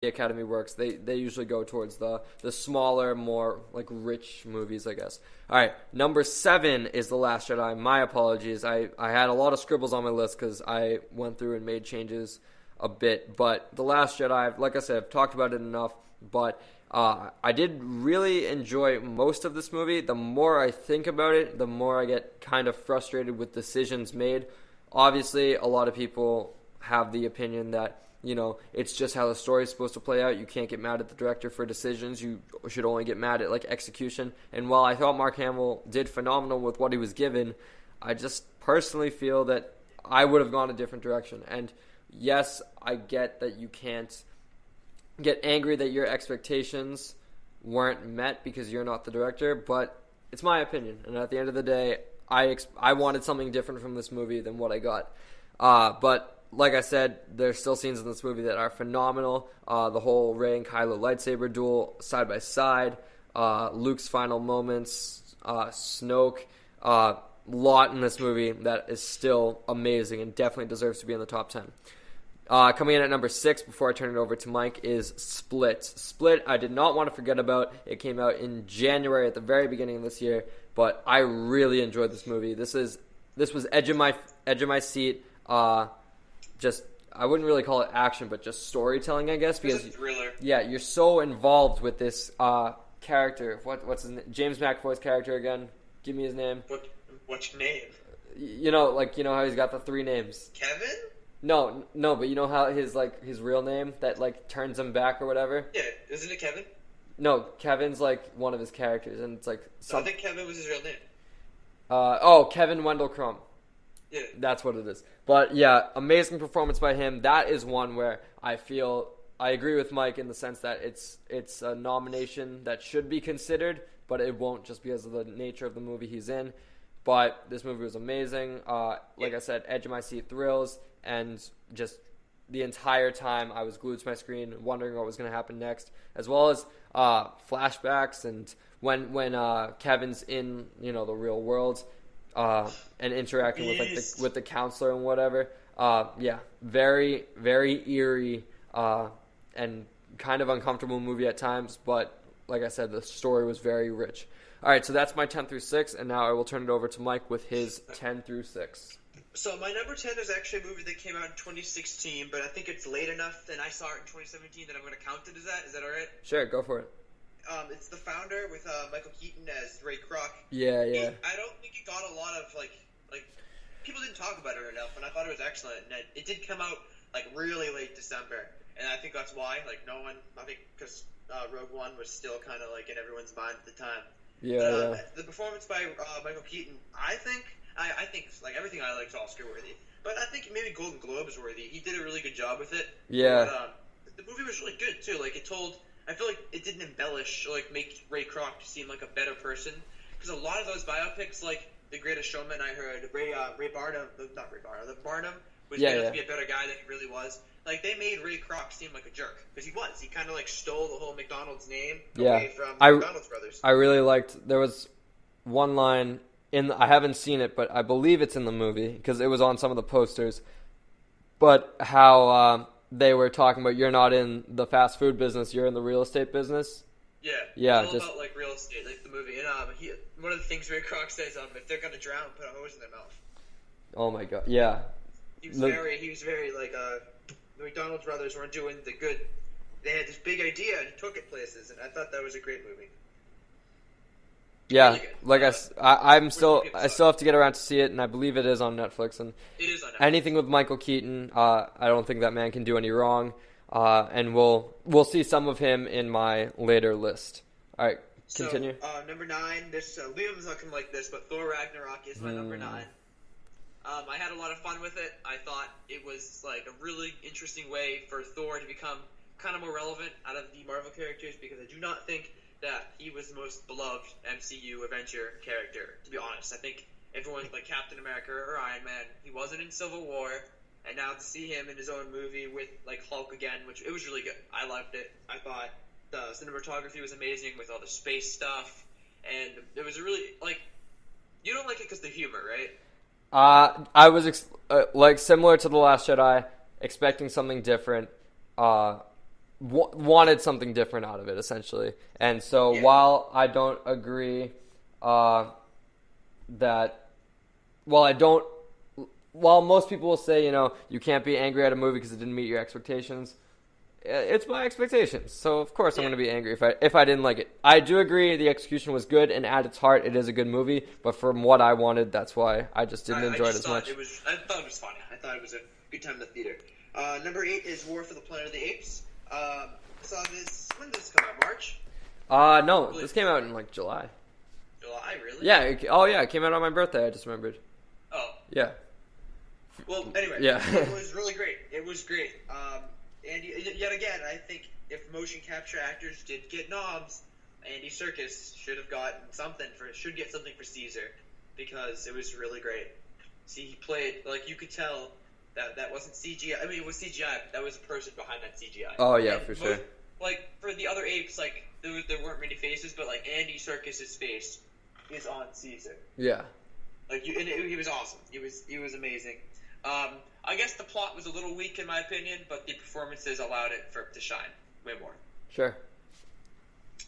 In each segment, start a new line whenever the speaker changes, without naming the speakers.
the Academy works. They usually go towards the smaller, more like rich movies, I guess. All right, number 7 is The Last Jedi. My apologies. I had a lot of scribbles on my list because I went through and made changes a bit. But The Last Jedi, like I said, I've talked about it enough. But I did really enjoy most of this movie. The more I think about it, the more I get kind of frustrated with decisions made. Obviously, a lot of people have the opinion that, it's just how the story is supposed to play out. You can't get mad at the director for decisions. You should only get mad at, execution. And while I thought Mark Hamill did phenomenal with what he was given, I just personally feel that I would have gone a different direction. And yes, I get that you can't get angry that your expectations weren't met because you're not the director, but it's my opinion. And at the end of the day, I wanted something different from this movie than what I got. But like I said, there's still scenes in this movie that are phenomenal. The whole Rey and Kylo lightsaber duel side by side, Luke's final moments, Snoke, lot in this movie that is still amazing and definitely deserves to be in the top 10. Coming in at number 6, before I turn it over to Mike, is Split. Split, I did not want to forget about. It came out in January at the very beginning of this year, but I really enjoyed this movie. This was edge of my seat. Just, I wouldn't really call it action, but just storytelling, I guess, because
it's a thriller.
Yeah, you're so involved with this character. What's his name? James McAvoy's character again? Give me his name.
What's your name?
You know how he's got the 3 names.
Kevin?
No, but you know how his real name that turns him back or whatever?
Yeah, isn't it Kevin?
No, Kevin's one of his characters, and it's
I think Kevin was his real name.
Kevin Wendell Crumb.
Yeah.
That's what it is. But yeah, amazing performance by him. That is one where I feel I agree with Mike in the sense that it's a nomination that should be considered, but it won't just because of the nature of the movie he's in. But this movie was amazing. Like I said, edge of my seat thrills, and just the entire time I was glued to my screen wondering what was going to happen next, as well as flashbacks and when Kevin's in the real world. And interacting with the counselor and whatever. Very, very eerie and kind of uncomfortable movie at times, but like I said, the story was very rich. All right, so that's my 10 through 6, and now I will turn it over to Mike with his 10 through 6.
So my number 10 is actually a movie that came out in 2016, but I think it's late enough, and I saw it in 2017 that I'm going to count it as that. Is that all right?
Sure, go for it.
It's The Founder with Michael Keaton as Ray Kroc.
Yeah.
I don't think it got a lot of people didn't talk about it enough, and I thought it was excellent. And it did come out really late December, and I think that's why no one. I think because Rogue One was still kind of in everyone's mind at the time.
Yeah.
The performance by Michael Keaton, I think everything I like is Oscar worthy, but I think maybe Golden Globes worthy. He did a really good job with it.
Yeah.
But, the movie was really good too. It told. I feel like it didn't embellish make Ray Kroc seem like a better person, because a lot of those biopics, The Greatest Showman, I heard the Barnum was made out to be a better guy than he really was. They made Ray Kroc seem like a jerk, because he was. He kind of stole the whole McDonald's name away from the McDonald's brothers.
I really liked. There was one line I haven't seen it, but I believe it's in the movie because it was on some of the posters. But how they were talking about, you're not in the fast food business, you're in the real estate business.
Yeah. It's all about real estate, the movie. And one of the things Ray Kroc says, if they're gonna drown, put a hose in their mouth.
Oh my god, yeah.
He was very the McDonald's brothers weren't doing the good. They had this big idea and took it places, and I thought that was a great movie.
Yeah,
really
I still have to get around to see it, and I believe it is on Netflix. And
it is on Netflix.
Anything with Michael Keaton, I don't think that man can do any wrong. And we'll see some of him in my later list. All right, continue.
So, number 9. Liam's not gonna like this, but Thor Ragnarok is my number 9. I had a lot of fun with it. I thought it was a really interesting way for Thor to become kind of more relevant out of the Marvel characters, because I do not think that he was the most beloved MCU Avenger character, to be honest. I think everyone, Captain America or Iron Man, he wasn't in Civil War, and now to see him in his own movie with, Hulk again, which it was really good. I loved it. I thought the cinematography was amazing with all the space stuff, and it was a really, you don't like it because of the humor, right?
I was, similar to The Last Jedi, expecting something different, wanted something different out of it, essentially. And so while I don't agree while most people will say, you can't be angry at a movie because it didn't meet your expectations, it's my expectations. So of course I'm going to be angry if I didn't like it. I do agree the execution was good, and at its heart it is a good movie, but from what I wanted, that's why I just didn't enjoy it as much.
I thought it was funny. I thought it was a good time in the theater. Number 8 is War for the Planet of the Apes. Saw this. When did this come out? March?
No, this came out in like July.
July, really?
Yeah. It came out on my birthday. I just remembered.
Oh.
Yeah.
Well, anyway,
yeah.
It was really great. It was great. And yet again, I think if motion capture actors did get knobs, Andy Serkis should get something for Caesar, because it was really great. See, he played, like, you could tell that wasn't CGI. I mean, it was CGI, but that was a person behind that CGI.
Oh yeah, for sure.
Like, for the other apes, like, there weren't many faces, but like Andy Serkis's face is on Caesar.
Yeah.
Like, he was awesome. He was amazing. I guess the plot was a little weak in my opinion, but the performances allowed it to shine way more.
Sure.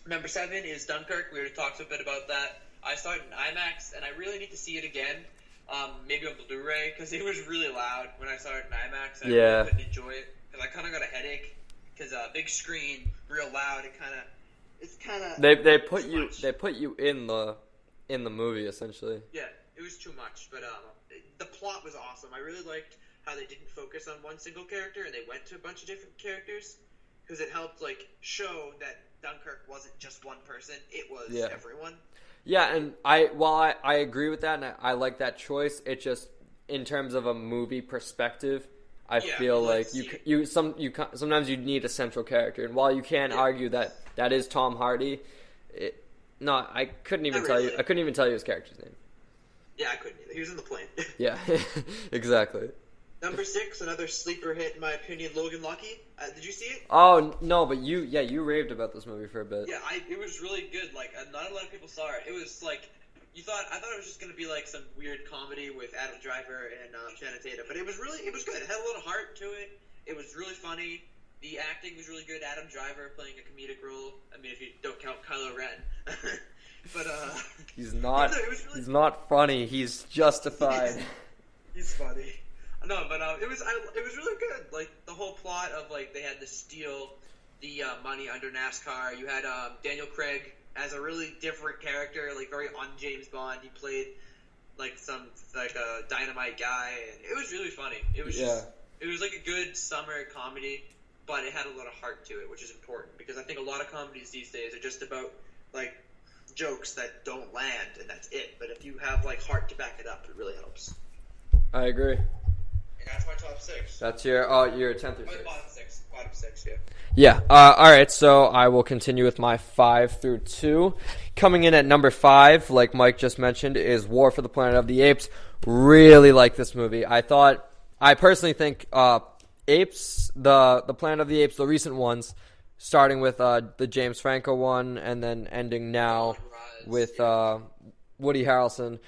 Number 7 is Dunkirk. We already talked a bit about that. I saw it in IMAX, and I really need to see it again. Maybe on Blu-ray, because it was really loud when I saw it in IMAX. And I really couldn't enjoy it because I kind of got a headache. Because big screen, real loud. It's kind of.
They put you in the movie essentially.
Yeah, it was too much, but the plot was awesome. I really liked how they didn't focus on one single character and they went to a bunch of different characters, because it helped show that Dunkirk wasn't just one person; it was everyone.
Yeah, and I agree with that, and I like that choice. It just, in terms of a movie perspective, I feel like sometimes you need a central character, and while you can argue that is Tom Hardy, I couldn't even tell you. I couldn't even tell you his character's name.
Yeah, I couldn't either. He was in the plane.
Yeah, exactly.
Number 6, another sleeper hit in my opinion, Logan Lucky. Did you see it?
Oh no, but you raved about this movie for a bit.
Yeah, it was really good. Like, not a lot of people saw it. It was like I thought it was just gonna be like some weird comedy with Adam Driver and Channing Tatum, but it was good. It had a little heart to it. It was really funny. The acting was really good. Adam Driver playing a comedic role. I mean, if you don't count Kylo Ren, but
he's not. He's not funny. He's justified.
He's funny. No, but it was really good. Like, the whole plot of they had to steal the money under NASCAR. You had Daniel Craig as a really different character, very on James Bond. He played a dynamite guy, and it was really funny. It was it was like a good summer comedy, but it had a lot of heart to it, which is important, because I think a lot of comedies these days are just about jokes that don't land and that's it. But if you have heart to back it up, it really helps.
I agree.
And that's my top 6.
That's your 10th or 6th.
Bottom 6, yeah.
Yeah. All right. So I will continue with my 5 through 2. Coming in at number 5, like Mike just mentioned, is War for the Planet of the Apes. Really like this movie. I personally think Apes, the Planet of the Apes, the recent ones, starting with the James Franco one and then ending now with Woody Harrelson.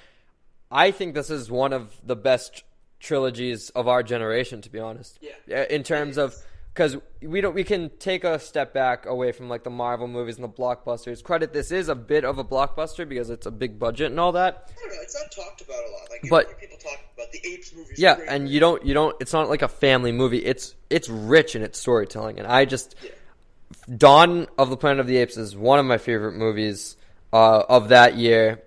I think this is one of the best trilogies of our generation, to be honest.
Yeah.
In terms of, because we can take a step back away from the Marvel movies and the blockbusters. Credit, this is a bit of a blockbuster because it's a big budget and all that.
I don't know, it's not talked about a lot.
But
people talk about the Apes movies.
Yeah, and you don't. It's not like a family movie. It's rich in its storytelling, and Dawn of the Planet of the Apes is one of my favorite movies of that year.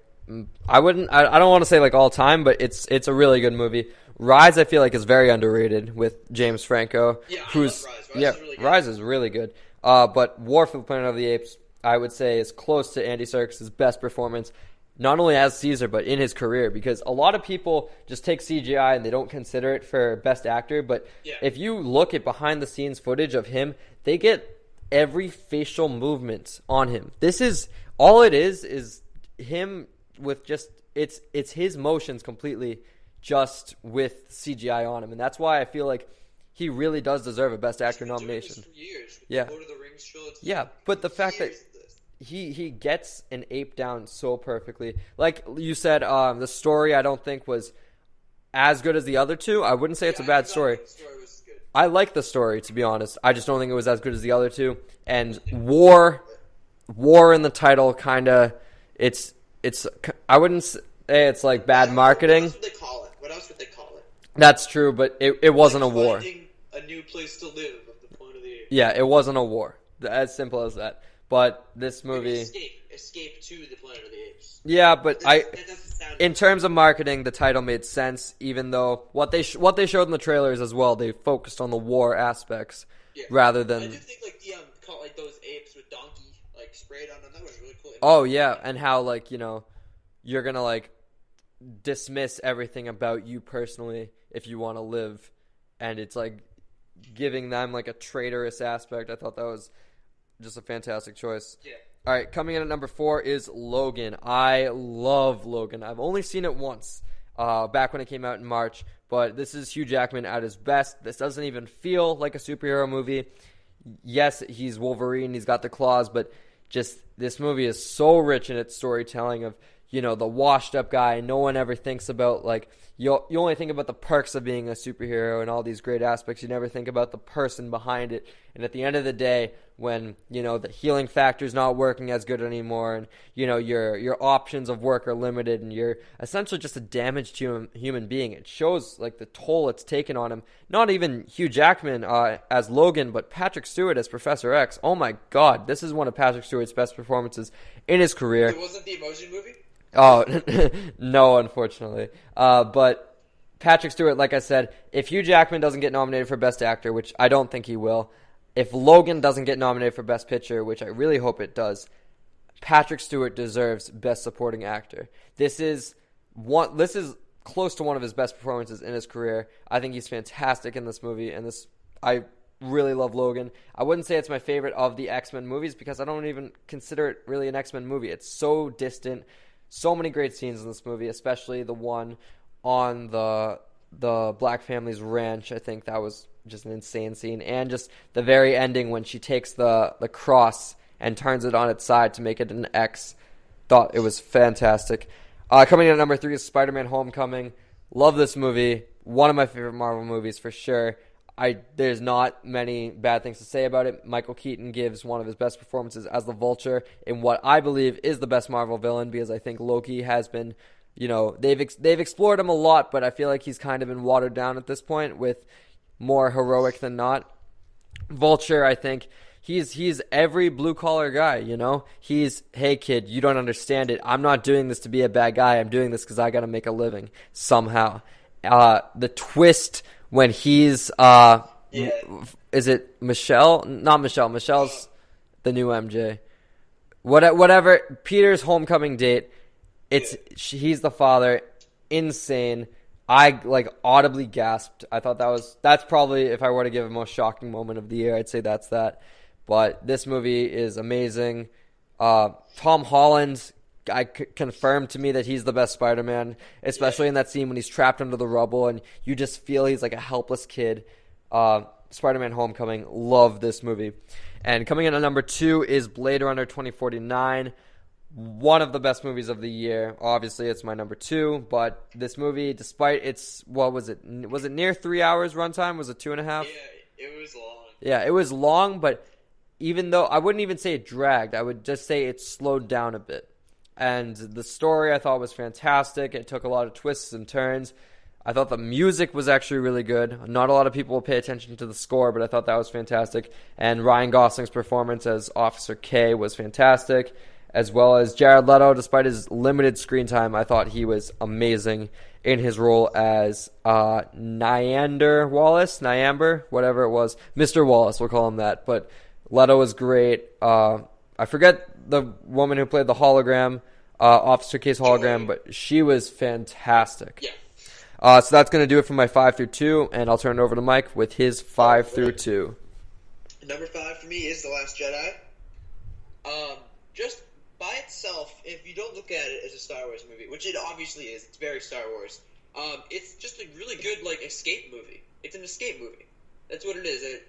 I don't want to say all time, but it's a really good movie. Rise, I feel is very underrated with James Franco.
Yeah, I love Rise.
Rise is really good. But War for the Planet of the Apes, I would say, is close to Andy Serkis' best performance, not only as Caesar, but in his career. Because a lot of people just take CGI and they don't consider it for best actor. But if you look at behind-the-scenes footage of him, they get every facial movement on him. This is all it is him with just it's his motions completely, just with CGI on him, and that's why I feel he really does deserve a Best Actor nomination.
For years.
Yeah.
Lord of the Rings trilogy.
Yeah, but the fact that he gets an ape down so perfectly, like you said, the story I don't think was as good as the other two. I wouldn't say it's a bad story.
The story was
I like the story, to be honest. I just don't think it was as good as the other two. And war in the title, kind of, it's. I wouldn't say it's like bad marketing.
What else would they call it? What else would they call it?
That's true, but it wasn't a war.
Finding a new place to live at the Planet of the Apes.
Yeah, it wasn't a war. As simple as that. But this movie...
Escape to the Planet of the Apes.
Yeah, but
That doesn't sound...
in terms of marketing, the title made sense, even though what they showed in the trailers as well, they focused on the war aspects rather than...
I do think like those apes with donkey sprayed on them, that was really cool.
Oh, yeah, and how, like, you know, you're gonna, like, dismiss everything about you personally if you want to live, and it's, like, giving them, like, a traitorous aspect. I thought that was just a fantastic choice.
Yeah.
All right, coming in at number 4 is Logan. I love Logan. I've only seen it once, back when it came out in March, but this is Hugh Jackman at his best. This doesn't even feel like a superhero movie. Yes, he's Wolverine, he's got the claws, but just this movie is so rich in its storytelling of, you know, the washed up guy. No one ever thinks about, like, you only think about the perks of being a superhero and all these great aspects. You never think about the person behind it. And at the end of the day, when, you know, the healing factor is not working as good anymore, and, you know, your options of work are limited, and you're essentially just a damaged human being, it shows, like, the toll it's taken on him. Not even Hugh Jackman as Logan, but Patrick Stewart as Professor X. Oh my God, this is one of Patrick Stewart's best performances in his career.
It wasn't the Emoji Movie?
Oh, no, unfortunately. But Patrick Stewart, like I said, if Hugh Jackman doesn't get nominated for Best Actor, which I don't think he will, if Logan doesn't get nominated for Best Picture, which I really hope it does, Patrick Stewart deserves Best Supporting Actor. This is close to one of his best performances in his career. I think he's fantastic in this movie, and I really love Logan. I wouldn't say it's my favorite of the X-Men movies because I don't even consider it really an X-Men movie. It's so distant. So many great scenes in this movie, especially the one on the Black family's ranch. I think that was just an insane scene. And just the very ending when she takes the cross and turns it on its side to make it an X. Thought it was fantastic. Coming in at number 3 is Spider-Man Homecoming. Love this movie. One of my favorite Marvel movies for sure. There's not many bad things to say about it. Michael Keaton gives one of his best performances as the Vulture in what I believe is the best Marvel villain, because I think Loki has been, you know, they've explored him a lot, but I feel like he's kind of been watered down at this point with more heroic than not. Vulture, I think he's every blue collar guy, you know? He's, hey kid, you don't understand it. I'm not doing this to be a bad guy. I'm doing this because I got to make a living somehow. The twist when he's is it Michelle? Not Michelle. Michelle's the new MJ. Whatever. Peter's homecoming date. He's the father. Insane. I audibly gasped. I thought that's probably, if I were to give a most shocking moment of the year, I'd say that's that. But this movie is amazing. Tom Holland, confirmed to me that he's the best Spider-Man, especially in that scene when he's trapped under the rubble and you just feel he's like a helpless kid. Spider-Man Homecoming, love this movie. And coming in at number 2 is Blade Runner 2049. One of the best movies of the year. Obviously, it's my number 2, but this movie, despite its, what was it? Was it near 3 hours runtime? Was it 2.5?
Yeah, it was long.
Yeah, it was long, but even though, I wouldn't even say it dragged, I would just say it slowed down a bit. And the story I thought was fantastic. It took a lot of twists and turns. I thought the music was actually really good. Not a lot of people will pay attention to the score, but I thought that was fantastic. And Ryan Gosling's performance as Officer K was fantastic, as well as Jared Leto. Despite his limited screen time, I thought he was amazing in his role as Nyamber, whatever it was. Mr. Wallace, we'll call him that. But Leto was great. I forget the woman who played the hologram, Officer K's hologram, but she was fantastic.
Yeah.
So that's going to do it for my 5 through 2, and I'll turn it over to Mike with his 5 through 2.
Number 5 for me is The Last Jedi. Just by itself, if you don't look at it as a Star Wars movie, which it obviously is, it's very Star Wars, it's just a really good, escape movie. It's an escape movie. That's what it is.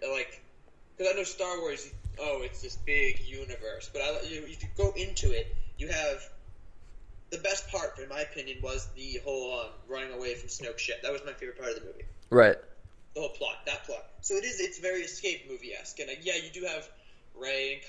Because I know Star Wars, it's this big universe, but if you go into it, you have the best part, in my opinion, was the whole running away from Snoke's ship. That was my favorite part of the movie.
Right.
the whole plot, that plot. So it's very escape movie-esque, and yeah, you do have Rey and